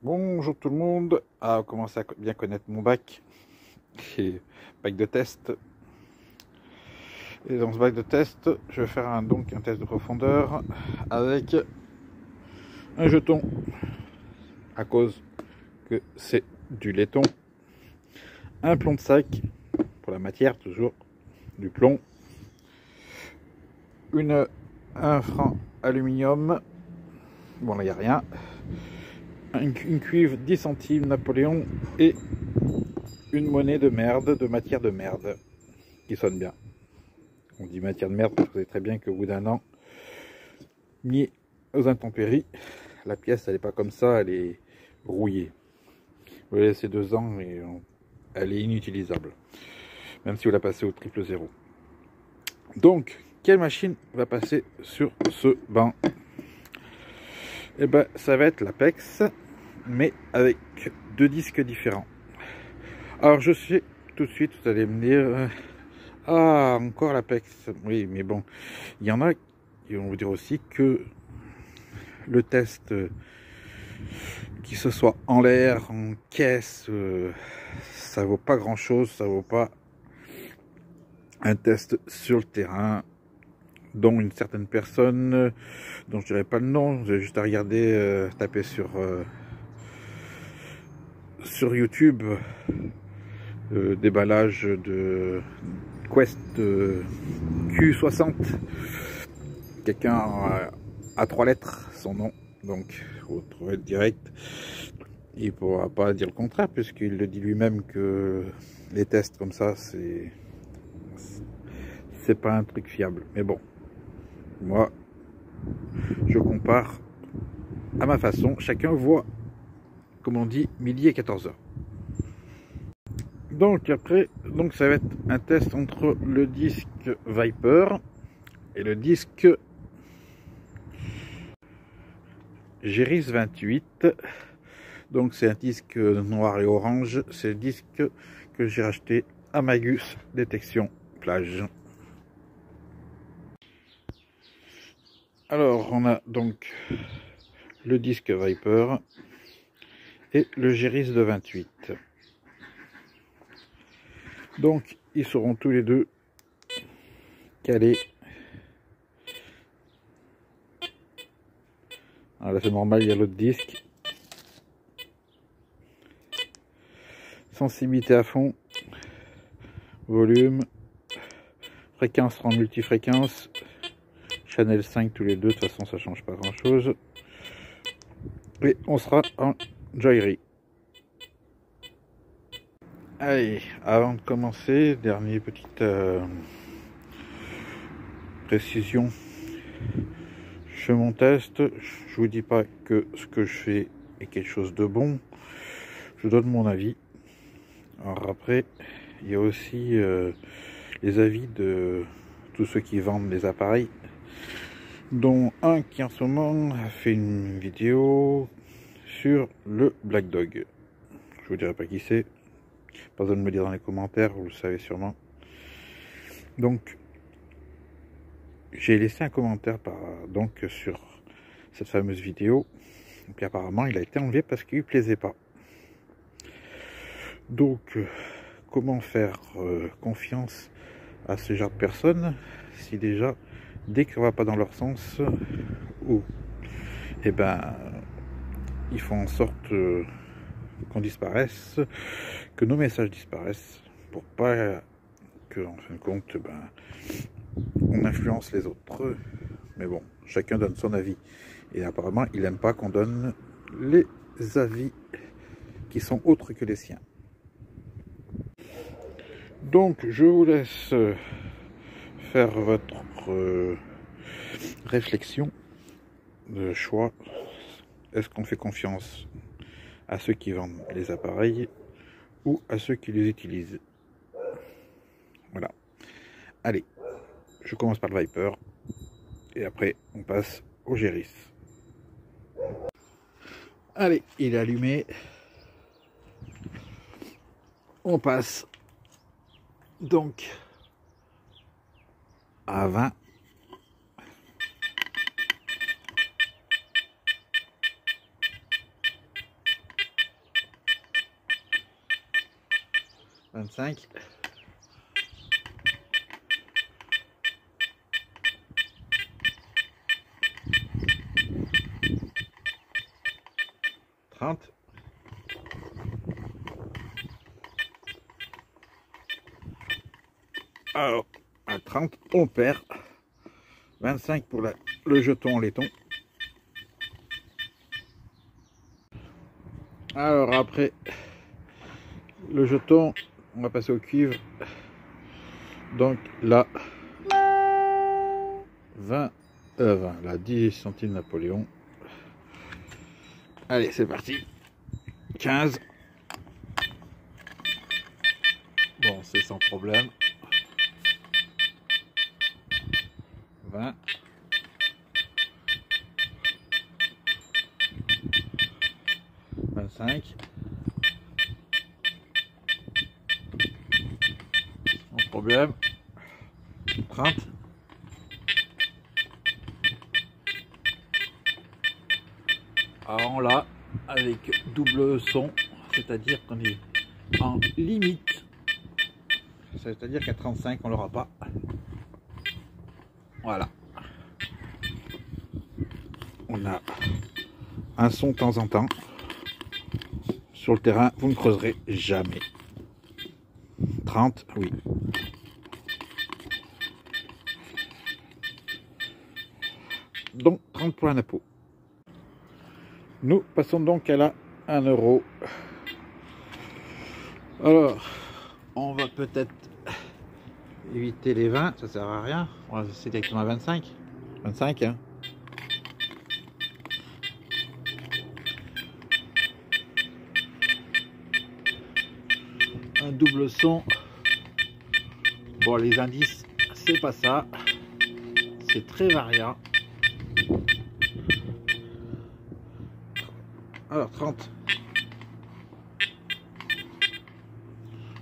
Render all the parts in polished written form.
Bonjour tout le monde. On commence à bien connaître mon bac. Et bac de test. Et dans ce bac de test, je vais faire donc un test de profondeur avec un jeton. À cause que c'est du laiton. Un plomb de sac pour la matière, toujours du plomb. Un frein aluminium. Bon, là, il n'y a rien. Une cuivre 10 centimes Napoléon et une monnaie de merde, de matière de merde, qui sonne bien. On dit matière de merde parce que vous savez très bien qu'au bout d'un an, mis aux intempéries, la pièce elle n'est pas comme ça, elle est rouillée. Vous la laissez 2 ans et elle est inutilisable, même si vous la passez au triple zéro. Donc, quelle machine va passer sur ce banc? Eh ben, ça va être l'Apex, mais avec 2 disques différents. Alors, je sais tout de suite, vous allez me dire, ah, encore l'Apex. Oui, mais bon, il y en a qui vont vous dire aussi que le test, qu'il se soit en l'air, en caisse, ça vaut pas grand chose, ça vaut pas un test sur le terrain, dont une certaine personne, dont je dirais pas le nom, j'ai juste à regarder, taper sur YouTube, déballage de Quest Q60, quelqu'un à 3 lettres, son nom, donc vous trouvez direct. Il ne pourra pas dire le contraire, puisqu'il le dit lui-même que les tests comme ça, c'est pas un truc fiable. Mais bon, moi, je compare à ma façon. Chacun voit, comme on dit, midi et 14h. Donc après, ça va être un test entre le disque Viper et le disque Géris 28. Donc c'est un disque noir et orange. C'est le disque que j'ai acheté à Magus Détection Plage. Alors on a donc le disque Viper et le Géris de 28. Donc ils seront tous les deux calés. Alors là c'est normal, il y a l'autre disque. Sensibilité à fond, volume, fréquence en multifréquence, Channel 5 tous les deux, de toute façon ça change pas grand chose. Et on sera en joyerie. Allez, avant de commencer, dernière petite précision. Je fais mon test, je vous dis pas que ce que je fais est quelque chose de bon, je donne mon avis. Alors après, il y a aussi les avis de tous ceux qui vendent les appareils, dont un qui en ce moment a fait une vidéo sur le Black Dog. Je vous dirai pas qui c'est, pas besoin de me le dire dans les commentaires, vous le savez sûrement. Donc j'ai laissé un commentaire sur cette fameuse vidéo, et puis apparemment il a été enlevé parce qu'il lui plaisait pas. Donc comment faire confiance à ce genre de personnes si déjà dès qu'on va pas dans leur sens, ou eh ben ils font en sorte qu'on disparaisse, que nos messages disparaissent, pour pas que en fin de compte on influence les autres. Mais bon, chacun donne son avis, et apparemment il n'aime pas qu'on donne les avis qui sont autres que les siens. Donc je vous laisse faire votre réflexion de choix. Est-ce qu'on fait confiance à ceux qui vendent les appareils ou à ceux qui les utilisent? Voilà. Allez, je commence par le Viper et après on passe au Géris. Allez, il est allumé. On passe donc à 20. 25. Alors, à 30, on perd. 25 pour le jeton en laiton. Alors après le jeton, on va passer au cuivre. Donc là, 20, là 10 centimes Napoléon. Allez, c'est parti. 15. Bon, c'est sans problème. 20. 25. Sans problème. 30. Alors là, avec double son, c'est-à-dire qu'on est en limite. C'est-à-dire qu'à 35, on l'aura pas. Voilà. On a un son de temps en temps. Sur le terrain, vous ne creuserez jamais. 30, oui. Donc 30 pour la napo. Nous passons donc à la 1 €. Alors, on va peut-être éviter les 20, ça sert à rien. On va essayer directement à 25. 25, hein. Un double son. Bon, les indices, c'est pas ça. C'est très variant. Alors 30.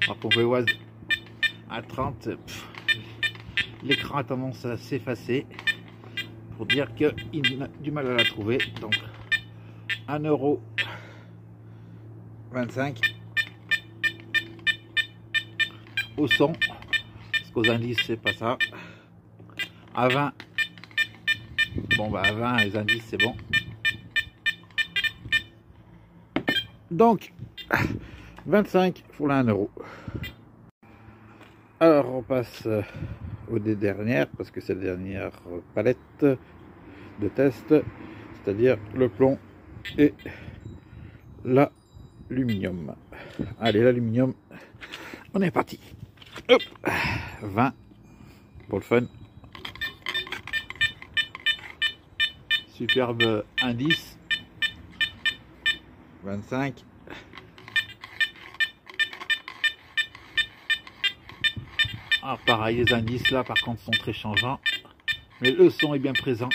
Alors pour Béoise, à 30, l'écran a tendance à s'effacer pour dire qu'il a du mal à la trouver. Donc 1 € 25 au son, parce qu'aux indices c'est pas ça. À 20, bon bah à 20 les indices c'est bon. Donc 25 pour la 1 €. Alors on passe aux dernières, parce que c'est la dernière palette de test, c'est-à-dire le plomb et l'aluminium. Allez, l'aluminium, on est parti. Hop, 20 pour le fun. Superbe indice. 25. Ah, pareil, les indices là par contre sont très changeants, mais le son est bien présent.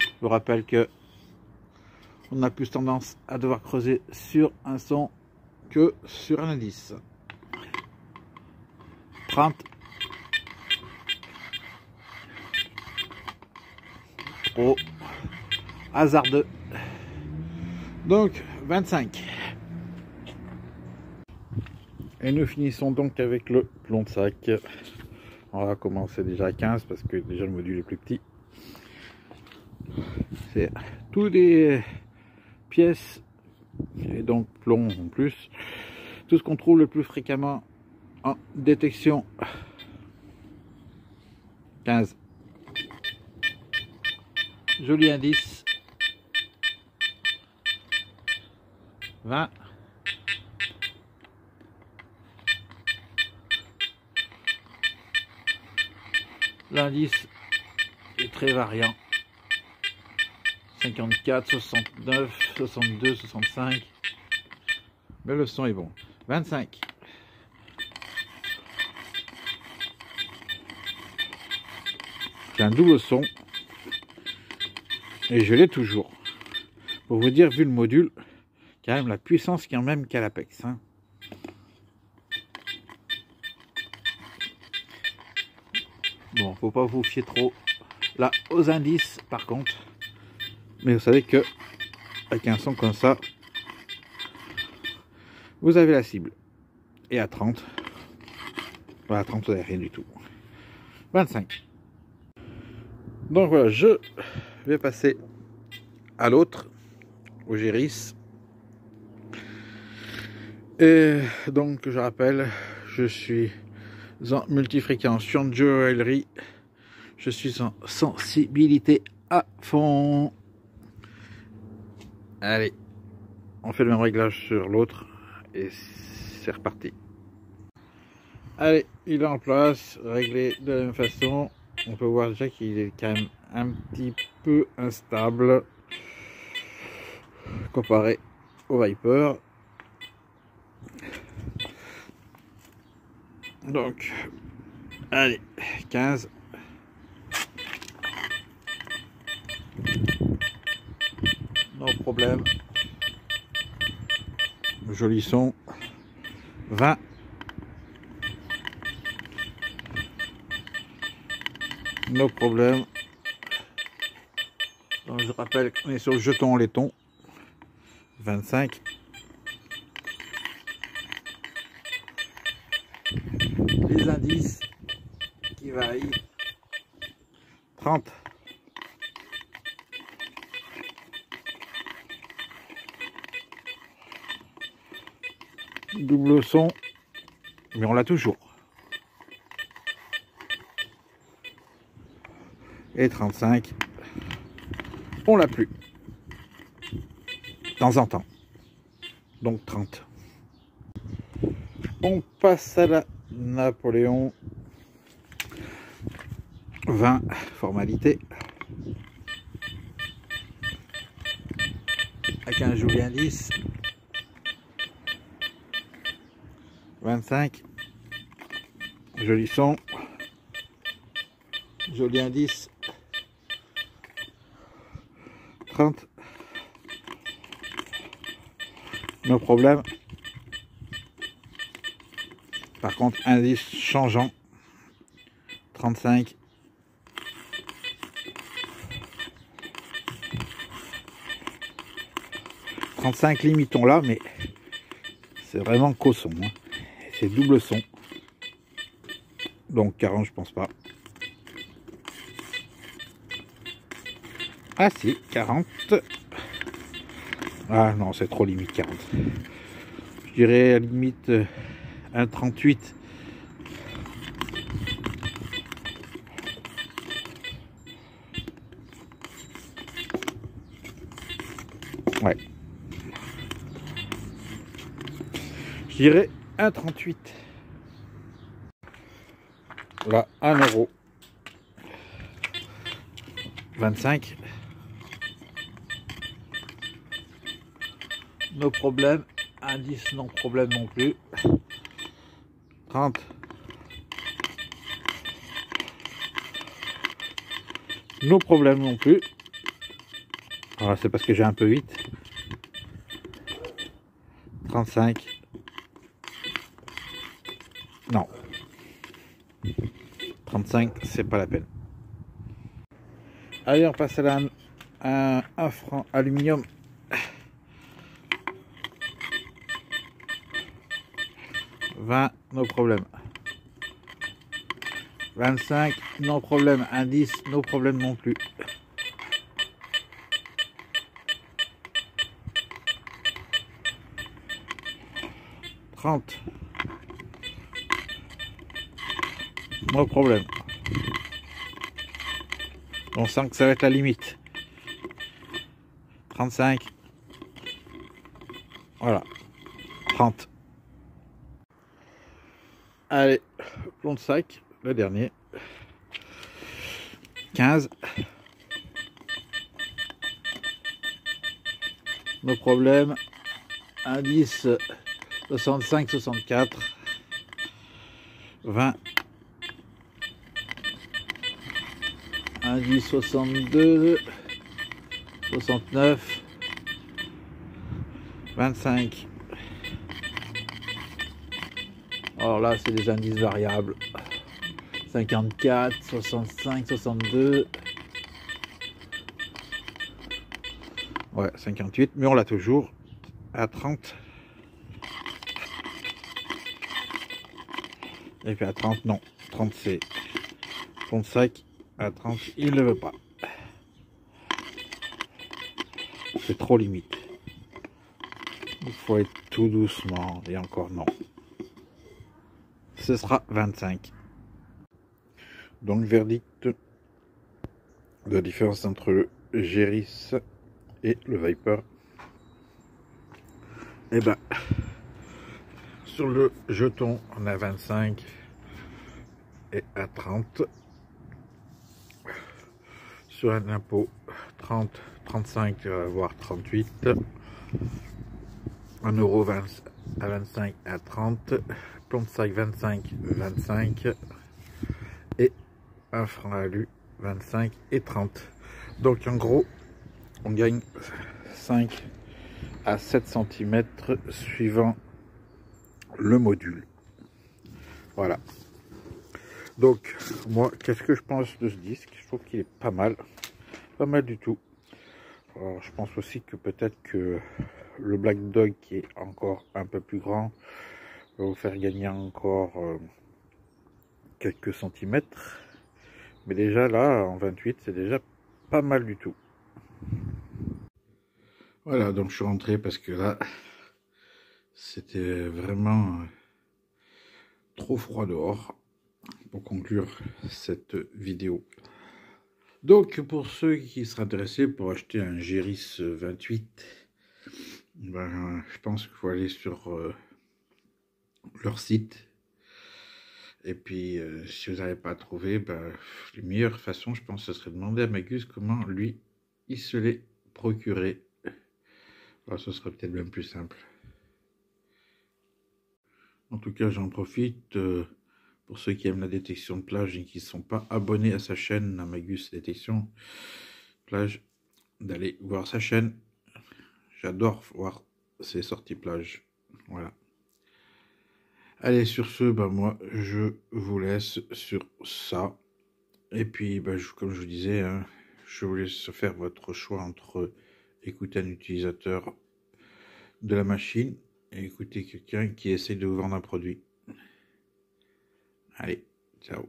Je vous rappelle que on a plus tendance à devoir creuser sur un son que sur un indice. 30. Trop hasardeux. Donc 25. Et nous finissons donc avec le plomb de sac. On va commencer déjà à 15 parce que déjà le module est plus petit. C'est toutes les pièces et donc plomb en plus. Tout ce qu'on trouve le plus fréquemment en détection. 15. Joli indice. 20. L'indice est très variant. 54, 69, 62, 65. Mais le son est bon. 25. C'est un double son. Et je l'ai toujours. Pour vous dire, vu le module, quand même la puissance qu'il y a même qu'à l'Apex. Hein. Bon, faut pas vous fier trop là aux indices par contre. Mais vous savez que avec un son comme ça, vous avez la cible. Et à 30, voilà, à 30 vous n'avez rien du tout. 25. Donc voilà, je vais passer à l'autre, au Géris. Et donc je rappelle, je suis en multifréquence sur joaillerie. Je suis en sensibilité à fond. Allez, on fait le même réglage sur l'autre et c'est reparti. Allez, il est en place, réglé de la même façon. On peut voir déjà qu'il est quand même un petit peu instable comparé au Viper. Donc, allez, 15. No problème. Joli son. 20. No problème. Donc, je rappelle qu'on est sur le jeton en laiton. 25. Les indices qui varient. 30. Double son, mais on l'a toujours. Et 35, on l'a plus. De temps en temps. Donc 30. On passe à la Napoléon. 20, formalité. Avec un joli indice. 25, joli son, joli indice. 30, no problème. Par contre, indice changeant. 35, limitons là, mais c'est vraiment qu'au son. Hein. C'est double son. Donc 40, je pense pas. Ah si, 40. Ah non, c'est trop limite 40. Je dirais à la limite un 38. Ouais. Je dirais 1,38. Là, 1 €. 25. No problème. Indice non problème non plus. 30. No problème non plus. Alors c'est parce que j'ai un peu vite. 35. Non. 35, c'est pas la peine. Allez, on passe à un franc aluminium. 20, no problème. 25, no problème. Indice, no problème non plus. 30. No problème. On sent que ça va être la limite. 35. Voilà. 30. Allez, plomb de sac, le dernier. 15. No problème. Indice 65, 64. 20. Indice 62, 69, 25. Alors là, c'est des indices variables. 54, 65, 62. Ouais, 58, mais on l'a toujours à 30. Et puis à 30, non. 30 c'est son sac. À 30, il ne veut pas. C'est trop limite. Il faut être tout doucement. Et encore non. Ce sera 25. Donc verdict de la différence entre le Géris et le Viper. Et ben sur le jeton on a 25 et à 30. Sur un impôt 30, 35 voire 38. 1,20 € à 25 à 30. Plomb de sac 25, 25. Et 1 franc alu 25 et 30. Donc en gros on gagne 5 à 7 cm suivant le module. Voilà. Donc moi qu'est-ce que je pense de ce disque? Je trouve qu'il est pas mal du tout. Alors, je pense aussi que peut-être que le Black Dog qui est encore un peu plus grand va vous faire gagner encore quelques centimètres. Mais déjà là, en 28, c'est déjà pas mal du tout. Voilà, donc je suis rentré parce que là, c'était vraiment trop froid dehors pour conclure cette vidéo. Donc, pour ceux qui seraient intéressés pour acheter un Géris 28, ben, je pense qu'il faut aller sur leur site. Et puis, si vous n'arrivez pas à trouver, ben, la meilleure façon, je pense, ce serait de demander à Magus comment, lui, il se l'est procuré. Alors, ce serait peut-être même plus simple. En tout cas, j'en profite pour ceux qui aiment la détection de plage et qui ne sont pas abonnés à sa chaîne, à Magus Détection Plage, d'aller voir sa chaîne. J'adore voir ses sorties plage. Voilà. Allez, sur ce, bah moi, je vous laisse sur ça. Et puis, bah, comme je vous disais, hein, je vous laisse faire votre choix entre écouter un utilisateur de la machine et écouter quelqu'un qui essaie de vous vendre un produit. Allez, ciao.